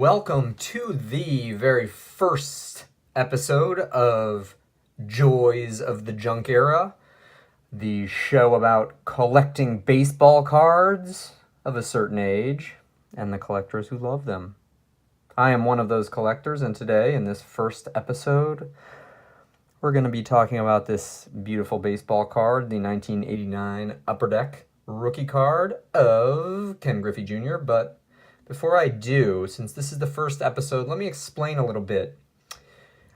Welcome to the very first episode of Joys of the Junk Era, the show about collecting baseball cards of a certain age and the collectors who love them. I am one of those collectors, and today, in this first episode, we're going to be talking about this beautiful baseball card, the 1989 Upper Deck rookie card of Ken Griffey Jr., but before I do, since this is the first episode, let me explain a little bit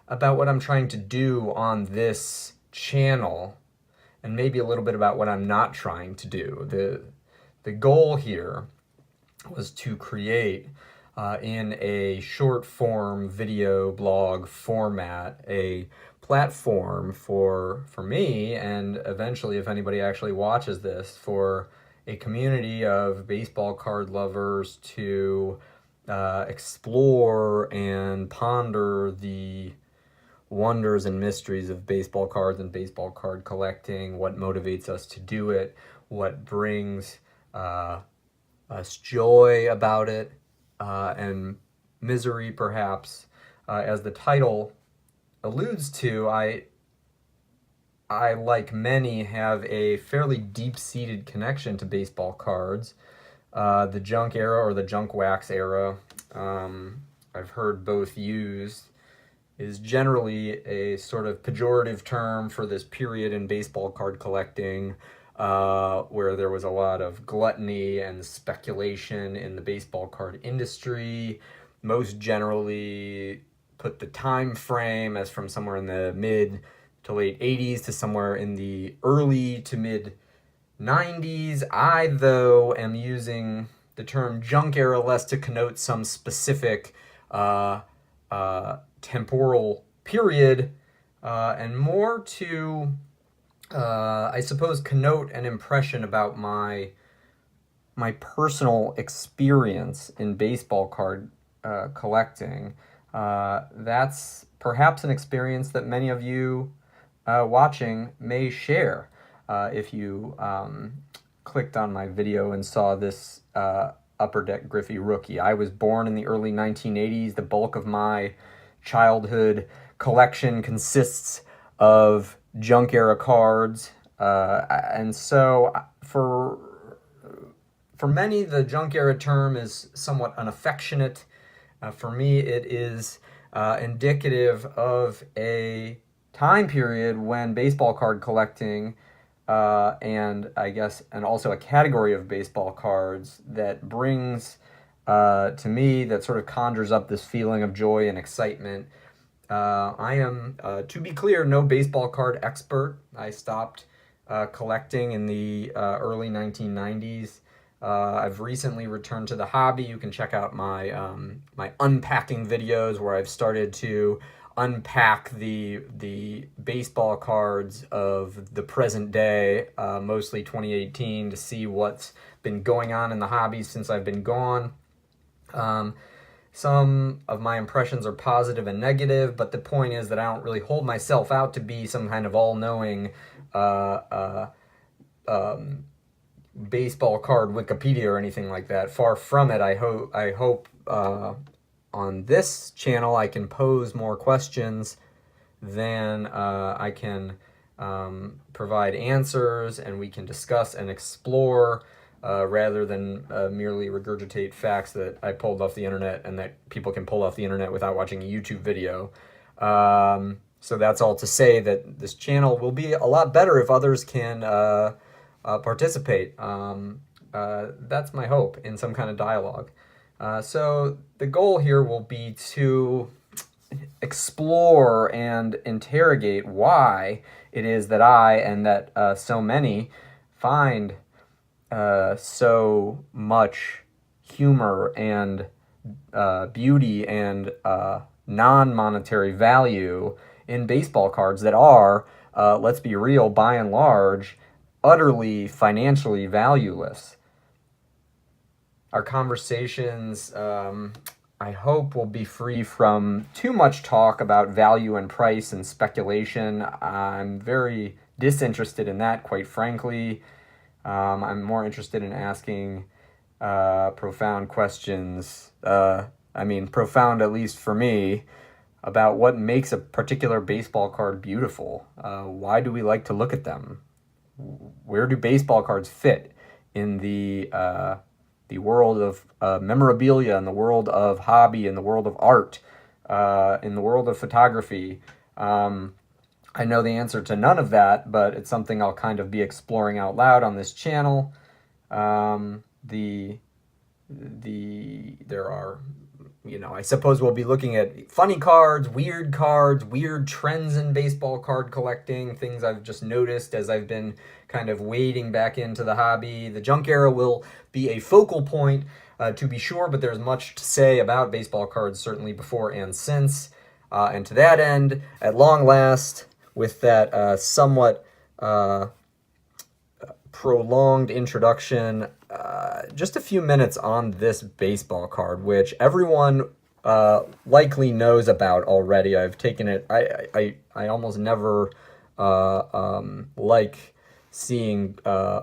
about what I'm trying to do on this channel and maybe a little bit about what I'm not trying to do. The goal here was to create in a short form video blog format a platform for me, and eventually, if anybody actually watches this, for a community of baseball card lovers to explore and ponder the wonders and mysteries of baseball cards and baseball card collecting, what motivates us to do it, what brings us joy about it, and misery perhaps. As the title alludes to, I, like many, have a fairly deep-seated connection to baseball cards. The junk era or the junk wax era, I've heard both used, is generally a sort of pejorative term for this period in baseball card collecting where there was a lot of gluttony and speculation in the baseball card industry. Most generally put the time frame as from somewhere in the mid to late 80s to somewhere in the early to mid 90s. I, though, am using the term junk era less to connote some specific temporal period and more to, I suppose, connote an impression about my personal experience in baseball card collecting. That's perhaps an experience that many of you watching may share. If you clicked on my video and saw this Upper Deck Griffey rookie. I was born in the early 1980s. The bulk of my childhood collection consists of junk era cards. And so for many, the junk era term is somewhat unaffectionate. For me, it is indicative of a time period when baseball card collecting and also a category of baseball cards that brings to me, that sort of conjures up this feeling of joy and excitement. I am, to be clear, no baseball card expert. I stopped collecting in the early 1990s. I've recently returned to the hobby. You can check out my my unpacking videos where I've started to unpack the baseball cards of the present day, mostly 2018, to see what's been going on in the hobby since I've been gone. Some of my impressions are positive and negative, but the point is that I don't really hold myself out to be some kind of all-knowing baseball card Wikipedia or anything like that. Far from it. I hope on this channel I can pose more questions than I can provide answers, and we can discuss and explore rather than merely regurgitate facts that I pulled off the internet and that people can pull off the internet without watching a YouTube video. So that's all to say that this channel will be a lot better if others can participate. That's my hope, in some kind of dialogue. So the goal here will be to explore and interrogate why it is that I and that so many find so much humor and beauty and non-monetary value in baseball cards that are, let's be real, by and large, utterly financially valueless. Our conversations, I hope, will be free from too much talk about value and price and speculation. I'm very disinterested in that, quite frankly. I'm more interested in asking profound questions I mean, profound, at least for me, about what makes a particular baseball card beautiful. Why do we like to look at them? Where do baseball cards fit in the world of memorabilia, in the world of hobby, in the world of art, in the world of photography? I know the answer to none of that, but it's something I'll kind of be exploring out loud on this channel. There are, I suppose we'll be looking at funny cards, weird trends in baseball card collecting, things I've just noticed as I've been kind of wading back into the hobby. The junk era will be a focal point, to be sure, but there's much to say about baseball cards, certainly before and since. And to that end, at long last, with that somewhat prolonged introduction, just a few minutes on this baseball card, which everyone likely knows about already. I've taken it. I almost never like seeing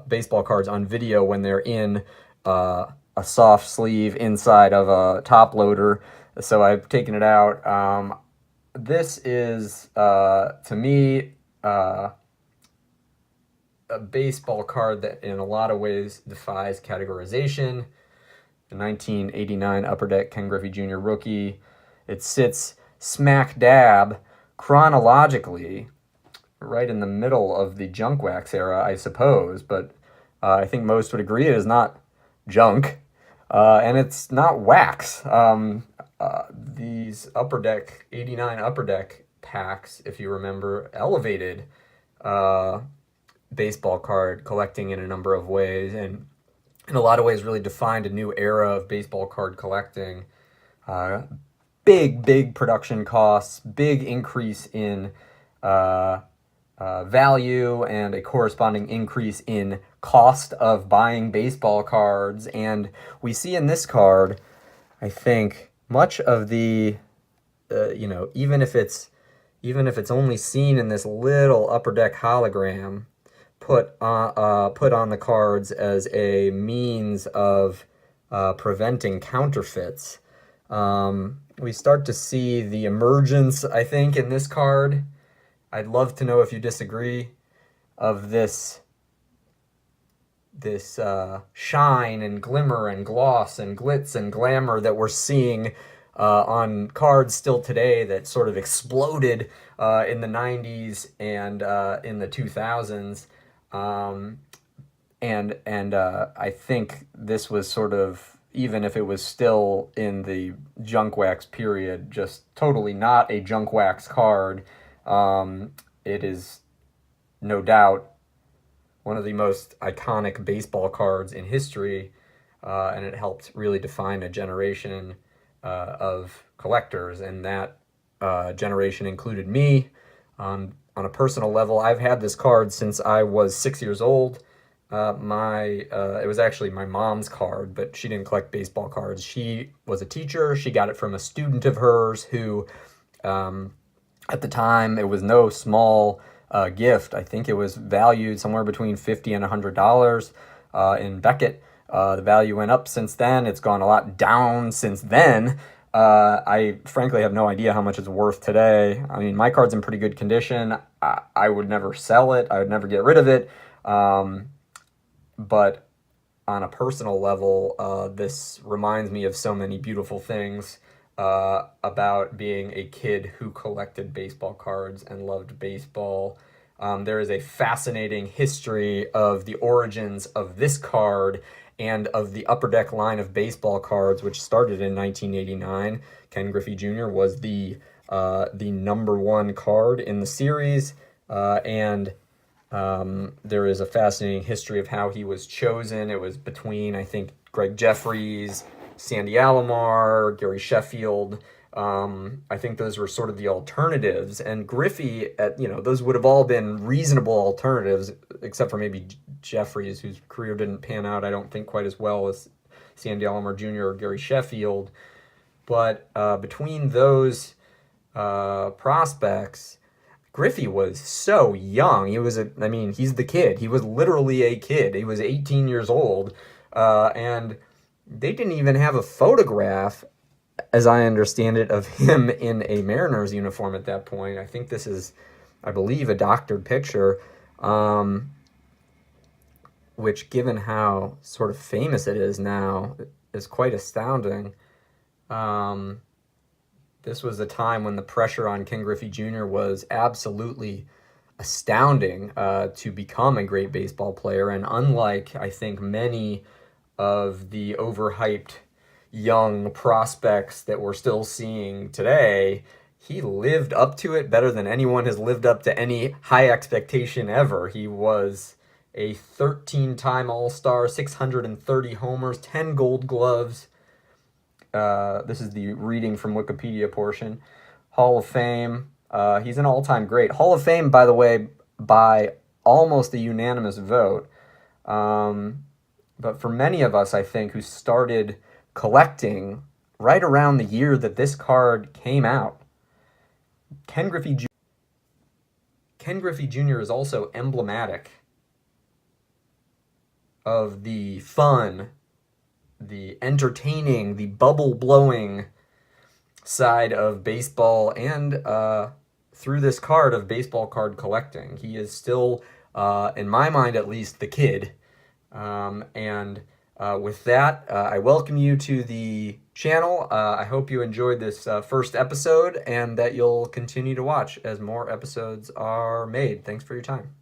baseball cards on video when they're in a soft sleeve inside of a top loader. So I've taken it out. This is, to me, a baseball card that in a lot of ways defies categorization. The 1989 Upper Deck Ken Griffey Jr. rookie. It sits smack dab chronologically right in the middle of the junk wax era, I suppose, but I think most would agree it is not junk, and it's not wax. These Upper Deck, 89 Upper Deck packs, if you remember, elevated baseball card collecting in a number of ways, and in a lot of ways really defined a new era of baseball card collecting. Big production costs, big increase in value, and a corresponding increase in cost of buying baseball cards. And we see in this card, I think, much of the, even if it's only seen in this little Upper Deck hologram, put on the cards as a means of preventing counterfeits. We start to see the emergence, I think, in this card. I'd love to know if you disagree, of this shine and glimmer and gloss and glitz and glamour that we're seeing on cards still today, that sort of exploded in the 90s and in the 2000s. I think this was sort of, even if it was still in the junk wax period, just totally not a junk wax card. It is no doubt one of the most iconic baseball cards in history, and it helped really define a generation of collectors, and that generation included me. On a personal level, I've had this card since I was 6 years old. It was actually my mom's card, but she didn't collect baseball cards. She was a teacher. She got it from a student of hers who, at the time, it was no small gift. I think it was valued somewhere between $50 and $100 in Beckett. The value went up since then. It's gone a lot down since then. I frankly have no idea how much it's worth today. I mean, my card's in pretty good condition. I would never sell it. I would never get rid of it. But on a personal level, this reminds me of so many beautiful things about being a kid who collected baseball cards and loved baseball. There is a fascinating history of the origins of this card and of the Upper Deck line of baseball cards, which started in 1989. Ken Griffey Jr. was the number one card in the series, and there is a fascinating history of how he was chosen. It was between, I think, Greg Jeffries, Sandy Alomar, Gary Sheffield. I think those were sort of the alternatives, and Griffey, those would have all been reasonable alternatives, except for maybe Jeffries, whose career didn't pan out, I don't think, quite as well as Sandy Alomar Jr. or Gary Sheffield. But between those prospects, Griffey was so young. He's the kid. He was literally a kid. He was 18 years old, and they didn't even have a photograph as I understand it, of him in a Mariners uniform at that point. I think this is, I believe, a doctored picture, which, given how sort of famous it is now, is quite astounding. Um, this was a time when the pressure on Ken Griffey Jr. was absolutely astounding to become a great baseball player. And unlike, I think, many of the overhyped young prospects that we're still seeing today, he lived up to it better than anyone has lived up to any high expectation ever. He was a 13-time All-Star, 630 homers, 10 Gold Gloves. This is the reading from Wikipedia portion. Hall of Fame. He's an all-time great. Hall of Fame, by the way, by almost a unanimous vote. But for many of us, I think, who started collecting right around the year that this card came out, Ken Griffey Jr. is also emblematic of the fun, the entertaining, the bubble-blowing side of baseball, and through this card of baseball card collecting. He is still, in my mind at least, the kid. With that, I welcome you to the channel. I hope you enjoyed this first episode and that you'll continue to watch as more episodes are made. Thanks for your time.